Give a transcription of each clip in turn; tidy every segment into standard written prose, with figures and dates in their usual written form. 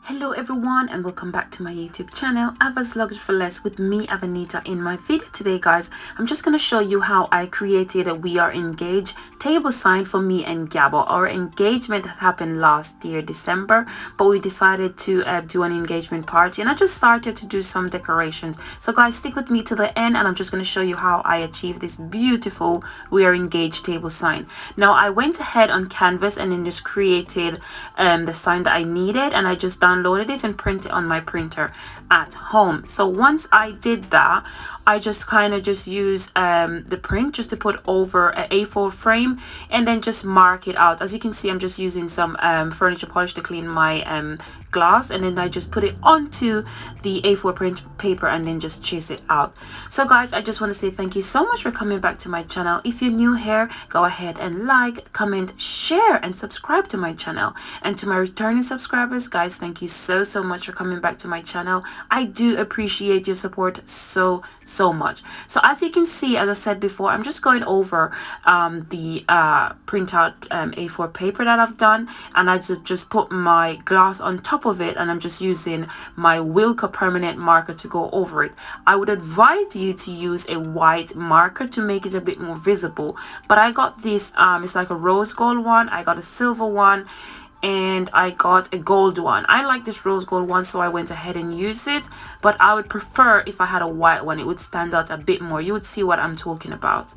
Hello everyone and welcome back to my YouTube channel, Ava's Luggage for Less with me, Avanita. In my video today guys, I'm just going to show you how I created a We Are Engaged table sign for me and Gàbor. Our engagement happened last year December, but we decided to do an engagement party and I just started to do some decorations. So guys, stick with me to the end and I'm just going to show you how I achieved this beautiful We Are Engaged table sign. Now I went ahead on canvas and then just created the sign that I needed, and I just downloaded it and printed it on my printer at home. So once I did that, I just kind of just use the print just to put over an A4 frame and then just mark it out. As you can see, I'm just using some furniture polish to clean my glass, and then I just put it onto the A4 print paper and then just chase it out. So guys, I just want to say thank you so much for coming back to my channel. If you're new here, go ahead and like, comment, share and subscribe to my channel. And to my returning subscribers, guys, thank you so much for coming back to my channel. I do appreciate your support so much. So as you can see, as I said before, I'm just going over the printout A4 paper that I've done, and I just put my glass on top of it, and I'm just using my Wilko permanent marker to go over it. I would advise you to use a white marker to make it a bit more visible, but I got this it's like a rose gold one, I got a silver one, and I got a gold one. I like this rose gold one, so I went ahead and used it, but I would prefer if I had a white one. It would stand out a bit more. You would see what I'm talking about.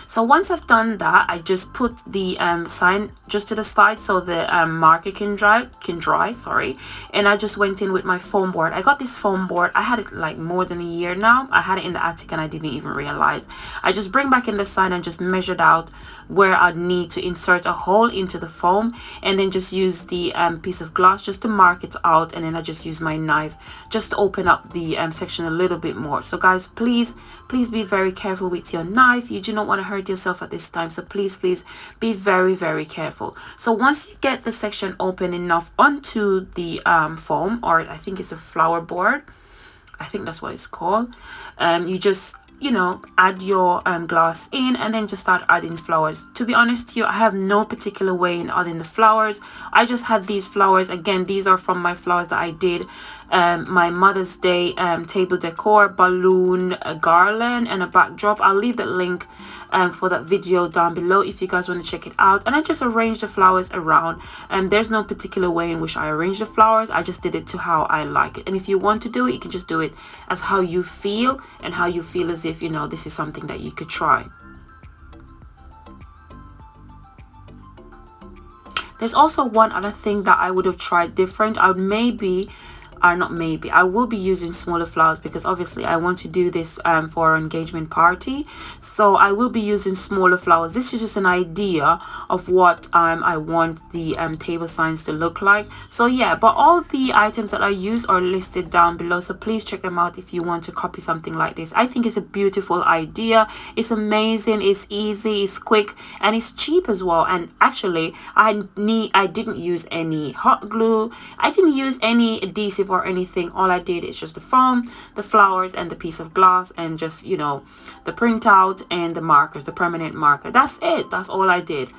So once I've done that, I just put the sign just to the side so the marker can dry, sorry. And I just went in with my foam board. I got this foam board. I had it like more than a year now. I had it in the attic and I didn't even realize. I just bring back in the sign and just measured out where I'd need to insert a hole into the foam, and then just use the piece of glass just to mark it out, and then I just use my knife just to open up the section a little bit more. So guys, please be very careful with your knife. You do not want to hurt yourself at this time, so please be very careful. So once you get the section open enough onto the foam, or I think it's a flower board, I think that's what it's called, you just add your glass in and then just start adding flowers. To be honest to you, I have no particular way in adding the flowers. I just had these flowers. Again, these are from my flowers that I did my Mother's Day table decor, balloon, a garland and a backdrop. I'll leave the link for that video down below if you guys want to check it out. And I just arranged the flowers around, and there's no particular way in which I arrange the flowers. I just did it to how I like it, and if you want to do it, you can just do it as how you feel, and how you feel as if this is something that you could try. There's also one other thing that I would have tried different. I will be using smaller flowers, because obviously I want to do this for our engagement party, so I will be using smaller flowers. This is just an idea of what I want the table signs to look like. So yeah, but all the items that I use are listed down below, so please check them out if you want to copy something like this. I think it's a beautiful idea. It's amazing, it's easy, it's quick, and it's cheap as well. And actually I didn't use any hot glue, I didn't use any adhesive or anything. All I did is just the foam, the flowers, and the piece of glass, and just the printout and the markers, the permanent marker. That's it. That's all I did.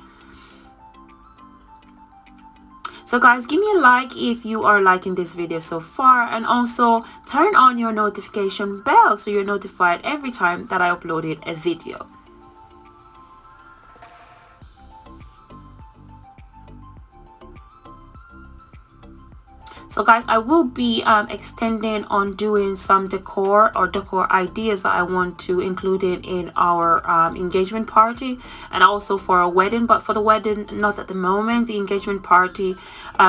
So guys, give me a like if you are liking this video so far, and also turn on your notification bell so you're notified every time that I uploaded a video. So guys, I will be extending on doing some decor ideas that I want to include in our engagement party, and also for a wedding. But for the wedding, not at the moment. The engagement party,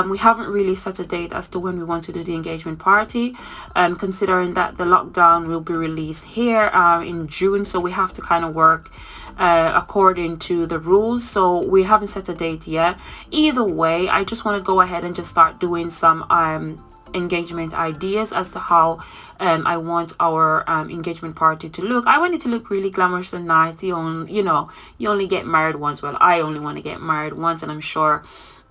we haven't really set a date as to when we want to do the engagement party, considering that the lockdown will be released here in June, so we have to kind of work according to the rules. So we haven't set a date yet. Either way, I just want to go ahead and just start doing some engagement ideas as to how I want our engagement party to look. I want it to look really glamorous and nice. You only get married once. Well, I only want to get married once, and I'm sure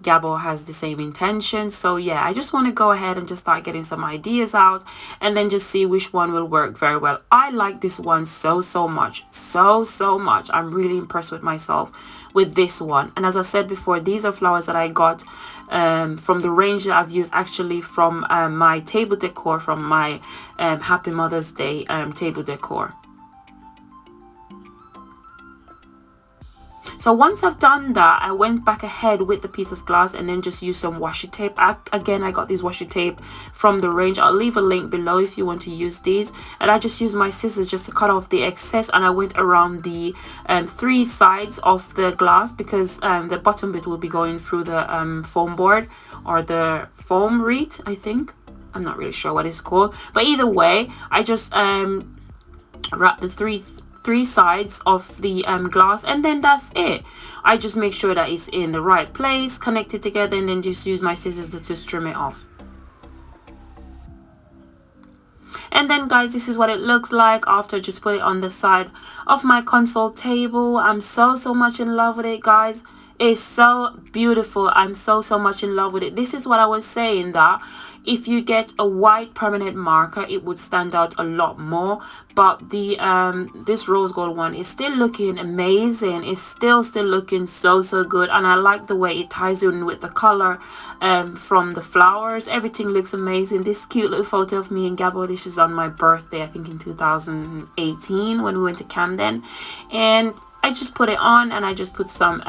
Gàbor has the same intention. So yeah, I just want to go ahead and just start getting some ideas out, and then just see which one will work very well. I like this one so much. I'm really impressed with myself with this one. And as I said before, these are flowers that I got from the range that I've used actually from my table decor, from my Happy Mother's Day table decor. So once I've done that, I went back ahead with the piece of glass and then just used some washi tape. Again, I got these washi tape from the range. I'll leave a link below if you want to use these. And I just used my scissors just to cut off the excess, and I went around the 3 sides of the glass, because the bottom bit will be going through the foam board, or the foam wreath, I think. I'm not really sure what it's called, but either way, I just wrap the three sides of the glass, and then that's it. I just make sure that it's in the right place, connected together, and then just use my scissors to trim it off. And then guys, this is what it looks like after I just put it on the side of my console table. I'm so much in love with it, guys. It's so beautiful. I'm so much in love with it. This is what I was saying, that if you get a white permanent marker, it would stand out a lot more. But the this rose gold one is still looking amazing. It's still looking so good, and I like the way it ties in with the color from the flowers. Everything looks amazing. This cute little photo of me and Gàbor, this is on my birthday, I think in 2018, when we went to Camden, and I just put it on, and I just put some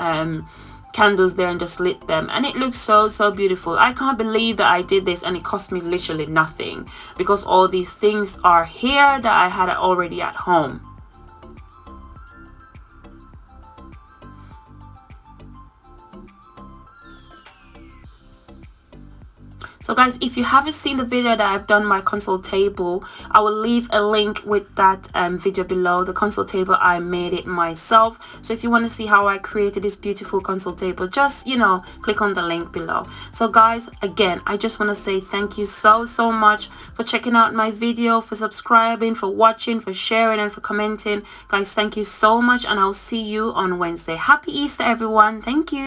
candles there and just lit them, and it looks so beautiful. I can't believe that I did this and it cost me literally nothing, because all these things are here that I had already at home. So guys, if you haven't seen the video that I've done my console table, I will leave a link with that video below. The console table, I made it myself. So if you want to see how I created this beautiful console table, just, you know, click on the link below. So guys, again, I just want to say thank you so much for checking out my video, for subscribing, for watching, for sharing, and for commenting. Guys, thank you so much, and I'll see you on Wednesday. Happy Easter, everyone. Thank you.